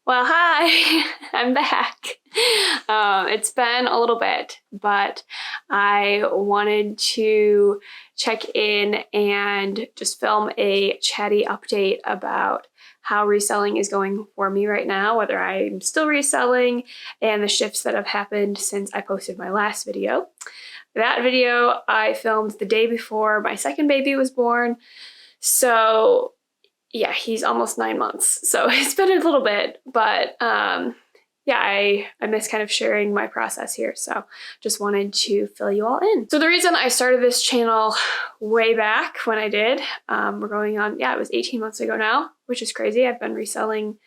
Well, hi, I'm back. It's been a little bit, but I wanted to check in and just film a chatty update about how reselling is going for me right now, whether I'm still reselling, and the shifts that have happened since I posted my last video. That video I filmed the day before my second baby was born, so yeah, he's almost 9 months, so it's been a little bit, but yeah, I miss kind of sharing my process here, so just wanted to fill you all in. So the reason I started this channel way back when I did, we're going on, yeah, it was 18 months ago now, which is crazy. I've been reselling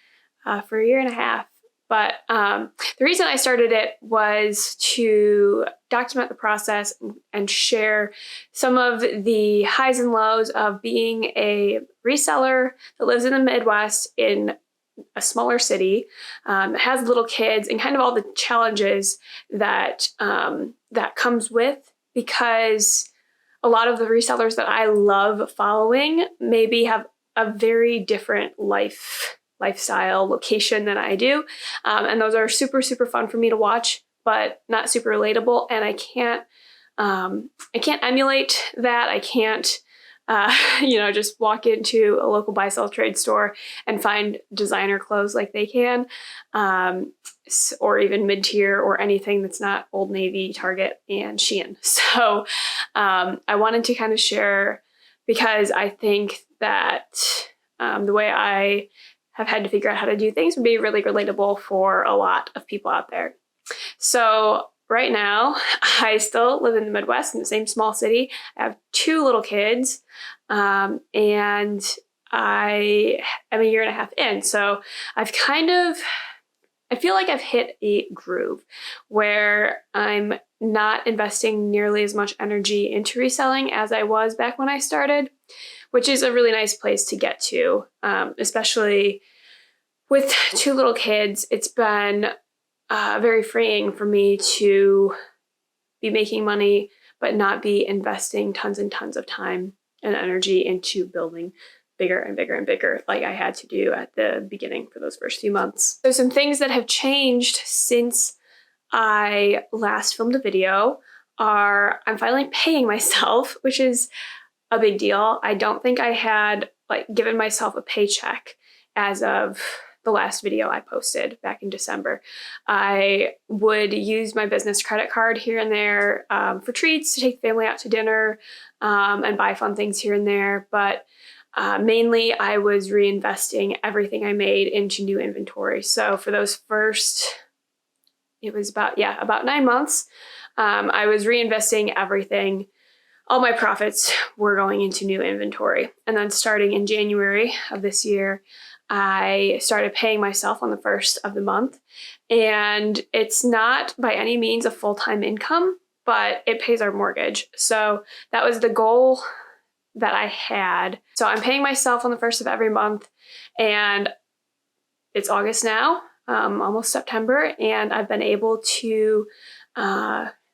for 1.5 years. But the reason I started it was to document the process and share some of the highs and lows of being a reseller that lives in the Midwest in a smaller city, has little kids, and kind of all the challenges that that comes with, because a lot of the resellers that I love following maybe have a very different lifestyle location than I do, and those are super fun for me to watch, but not super relatable. And I can't emulate that. I can't just walk into a local buy-sell trade store and find designer clothes like they can, or even mid-tier or anything that's not Old Navy, Target, and Shein. So I wanted to kind of share, because I think that the way I have had to figure out how to do things would be really relatable for a lot of people out there. So right now, I still live in the Midwest in the same small city. I have 2 little kids, and I am 1.5 years in. So I feel like I've hit a groove where I'm not investing nearly as much energy into reselling as I was back when I started, which is a really nice place to get to, especially with 2 little kids. It's been very freeing for me to be making money, but not be investing tons and tons of time and energy into building bigger and bigger and bigger like I had to do at the beginning for those first few months. So some things that have changed since I last filmed a video are I'm finally paying myself, which is a big deal. I don't think I had given myself a paycheck as of the last video I posted back in December. I would use my business credit card here and there for treats, to take the family out to dinner, and buy fun things here and there. But mainly I was reinvesting everything I made into new inventory. So for those first, it was about 9 months, I was reinvesting everything. All my profits were going into new inventory. And then starting in January of this year, I started paying myself on the first of the month. And it's not by any means a full-time income, but it pays our mortgage. So that was the goal that I had. So I'm paying myself on the first of every month, and it's August now, almost September, and I've been able to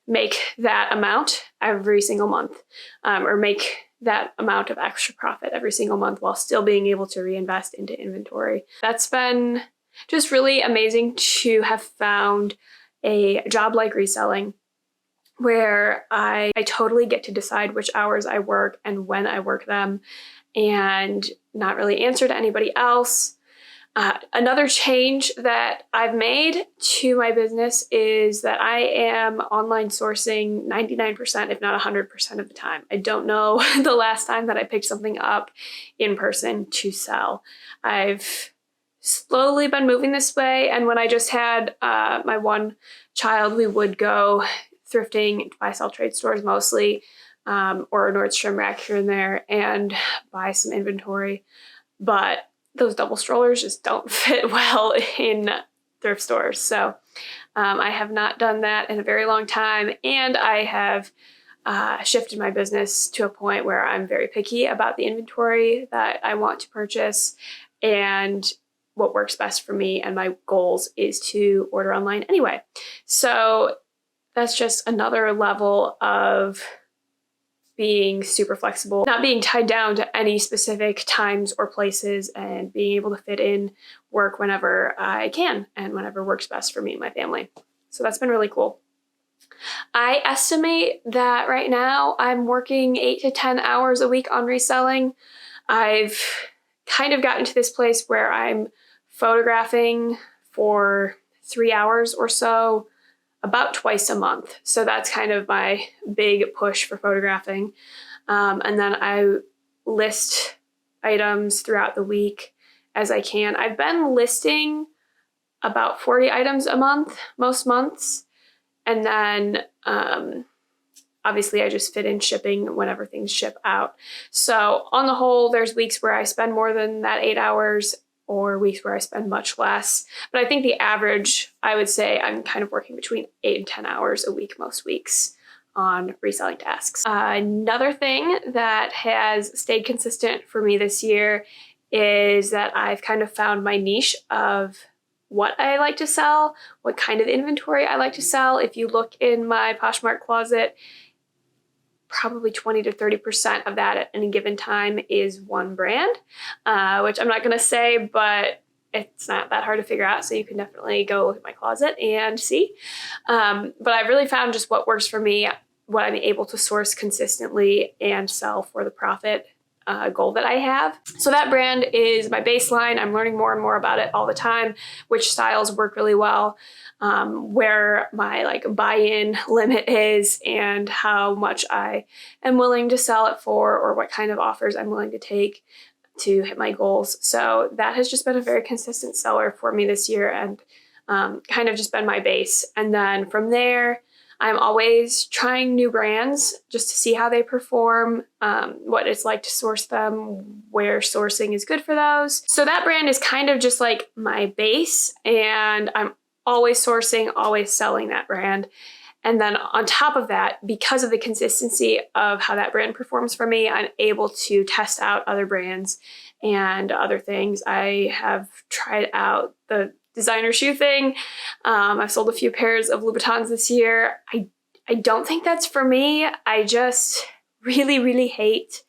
make that amount every single month, or make that amount of extra profit every single month while still being able to reinvest into inventory. That's been just really amazing to have found a job like reselling, where I totally get to decide which hours I work and when I work them, and not really answer to anybody else. Another change that I've made to my business is that I am online sourcing 99%, if not 100% of the time. I don't know the last time that I picked something up in person to sell. I've slowly been moving this way, and when I just had my one child, we would go thrifting, buy-sell trade stores mostly, or Nordstrom Rack here and there, and buy some inventory. But those double strollers just don't fit well in thrift stores. So I have not done that in a very long time. And I have shifted my business to a point where I'm very picky about the inventory that I want to purchase and what works best for me. And my goals is to order online anyway. So that's just another level of being super flexible, not being tied down to any specific times or places, and being able to fit in work whenever I can and whenever works best for me and my family. So that's been really cool. I estimate that right now I'm working 8 to 10 hours a week on reselling. I've kind of gotten to this place where I'm photographing for 3 hours or so about twice a month. So that's kind of my big push for photographing. And then I list items throughout the week as I can. I've been listing about 40 items a month, most months. And then obviously I just fit in shipping whenever things ship out. So on the whole, there's weeks where I spend more than that 8 hours or weeks where I spend much less. But I think the average, I would say I'm kind of working between 8 and 10 hours a week most weeks on reselling tasks. Another thing that has stayed consistent for me this year is that I've kind of found my niche of what I like to sell, what kind of inventory I like to sell. If you look in my Poshmark closet, probably 20 to 30% of that at any given time is one brand, which I'm not going to say, but it's not that hard to figure out. So you can definitely go look at my closet and see. But I've really found just what works for me, what I'm able to source consistently and sell for the profit goal that I have. So that brand is my baseline. I'm learning more and more about it all the time, which styles work really well, where my buy-in limit is and how much I am willing to sell it for, or what kind of offers I'm willing to take to hit my goals. So that has just been a very consistent seller for me this year and kind of just been my base. And then from there, I'm always trying new brands just to see how they perform, what it's like to source them, where sourcing is good for those. So that brand is kind of just like my base, and I'm always sourcing, always selling that brand. And then on top of that, because of the consistency of how that brand performs for me, I'm able to test out other brands and other things. I have tried out the designer shoe thing. I've sold a few pairs of Louboutins this year. I don't think that's for me. I just really, really hate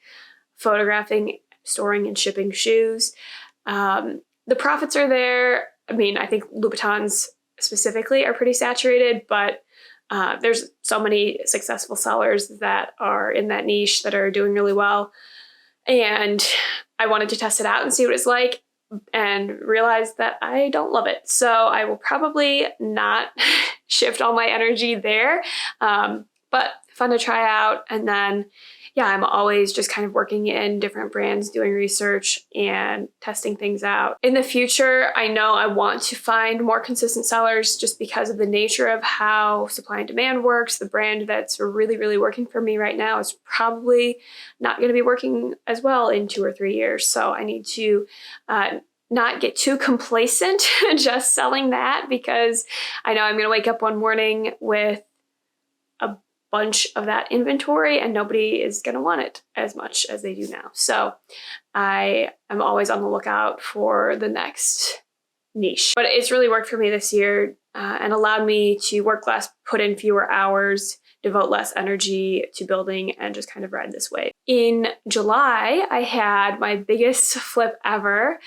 photographing, storing, and shipping shoes. The profits are there. I mean, I think Louboutins specifically are pretty saturated, but there's so many successful sellers that are in that niche that are doing really well. And I wanted to test it out and see what it's like, and realized that I don't love it. So I will probably not shift all my energy there, but fun to try out. And then, yeah, I'm always just kind of working in different brands, doing research and testing things out. In the future, I know I want to find more consistent sellers just because of the nature of how supply and demand works. The brand that's really, really working for me right now is probably not going to be working as well in 2 or 3 years. So I need to not get too complacent just selling that, because I know I'm going to wake up one morning with a bunch of that inventory and nobody is going to want it as much as they do now. So I am always on the lookout for the next niche. But it's really worked for me this year and allowed me to work less, put in fewer hours, devote less energy to building, and just kind of ride this wave. In July, I had my biggest flip ever.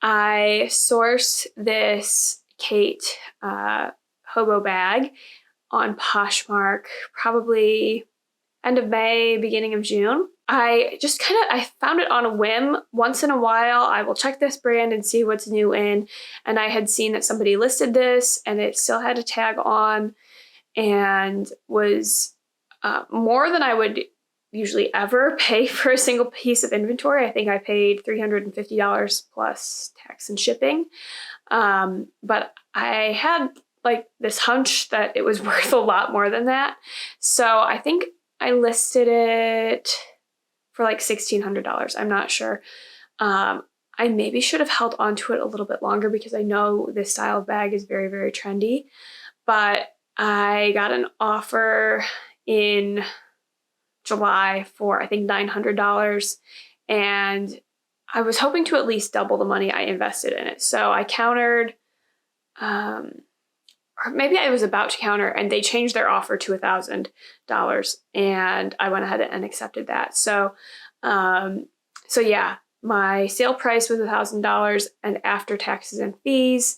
I sourced this Kate hobo bag on Poshmark, probably end of May, beginning of June. I found it on a whim. Once in a while, I will check this brand and see what's new in. And I had seen that somebody listed this and it still had a tag on and was more than I would usually ever pay for a single piece of inventory. I think I paid $350 plus tax and shipping. But I had this hunch that it was worth a lot more than that. So I think I listed it for $1,600. I'm not sure. I maybe should have held on to it a little bit longer because I know this style of bag is very, very trendy. But I got an offer in July for I think $900, and I was hoping to at least double the money I invested in it. So I countered, or maybe I was about to counter, and they changed their offer to $1,000, and I went ahead and accepted that. So yeah, my sale price was $1,000, and after taxes and fees,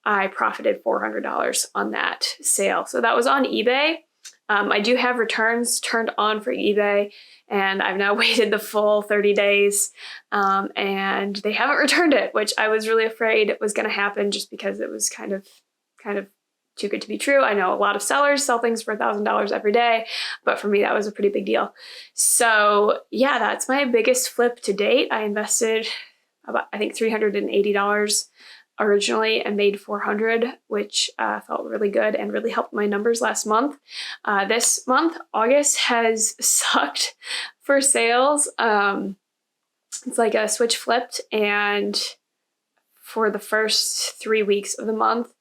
I profited $400 on that sale. So that was on eBay. I do have returns turned on for eBay, and I've now waited the full 30 days, and they haven't returned it, which I was really afraid was going to happen just because it was kind of too good to be true. I know a lot of sellers sell things for $1,000 every day, but for me, that was a pretty big deal. So yeah, that's my biggest flip to date. I invested about, I think, $380 originally and made $400, which felt really good and really helped my numbers last month. This month, August, has sucked for sales. It's like a switch flipped, and for the first 3 weeks of the month,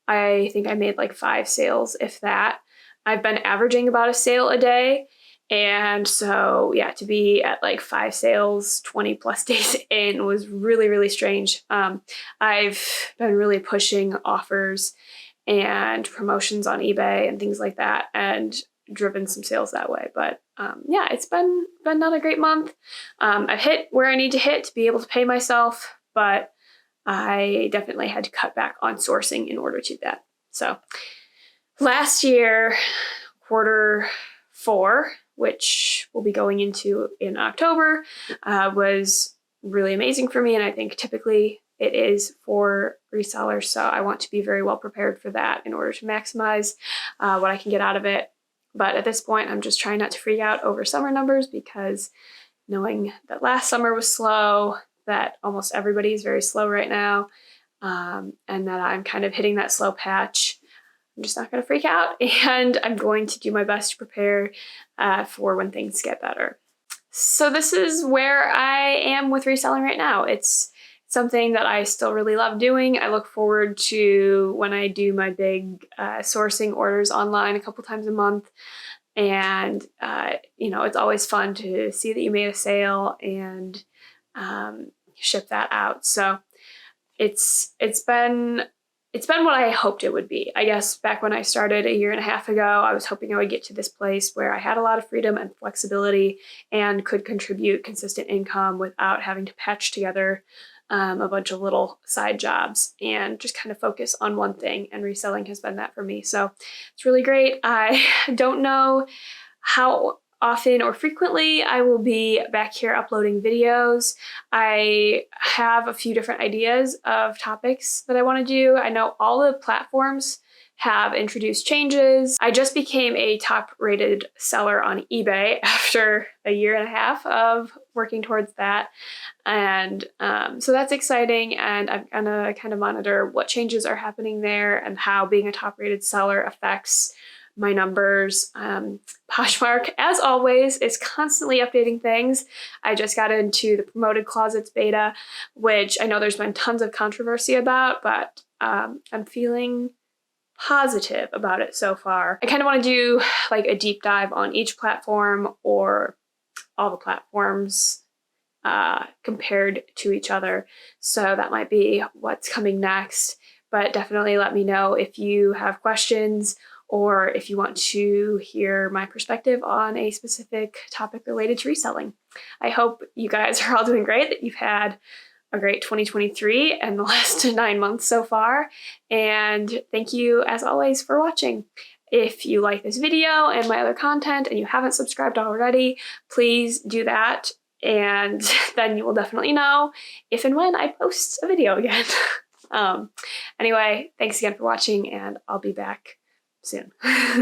I think I made like 5 sales, if that. I've been averaging about a sale a day. And so, yeah, to be at like 5 sales 20 plus days in was really, really strange. I've been really pushing offers and promotions on eBay and things like that, and driven some sales that way. But yeah, it's been not a great month. I've hit where I need to hit to be able to pay myself, but I definitely had to cut back on sourcing in order to do that. So last year, Q4, which we'll be going into in October, was really amazing for me. And I think typically it is for resellers. So I want to be very well prepared for that in order to maximize what I can get out of it. But at this point, I'm just trying not to freak out over summer numbers, because knowing that last summer was slow, that almost everybody is very slow right now, and that I'm kind of hitting that slow patch, I'm just not going to freak out, and I'm going to do my best to prepare for when things get better. So this is where I am with reselling right now. It's something that I still really love doing. I look forward to when I do my big sourcing orders online a couple times a month. And, you know, it's always fun to see that you made a sale and ship that out. So it's been what I hoped it would be. I guess back when I started a year and a half ago, I was hoping I would get to this place where I had a lot of freedom and flexibility and could contribute consistent income without having to patch together a bunch of little side jobs and just kind of focus on one thing. And reselling has been that for me. So it's really great. I don't know how often or frequently I will be back here uploading videos. I have a few different ideas of topics that I want to do. I know all the platforms have introduced changes. I just became a top-rated seller on eBay after a year and a half of working towards that. And so that's exciting, and I'm gonna kind of monitor what changes are happening there and how being a top-rated seller affects my numbers. Poshmark, as always, is constantly updating things. I just got into the promoted closets beta, which I know there's been tons of controversy about, but I'm feeling positive about it so far. I kind of want to do like a deep dive on each platform, or all the platforms compared to each other. So that might be what's coming next, but definitely let me know if you have questions, or if you want to hear my perspective on a specific topic related to reselling. I hope you guys are all doing great, that you've had a great 2023 and the last 9 months so far. And thank you, as always, for watching. If you like this video and my other content and you haven't subscribed already, please do that. And then you will definitely know if and when I post a video again. Anyway, thanks again for watching, and I'll be back soon.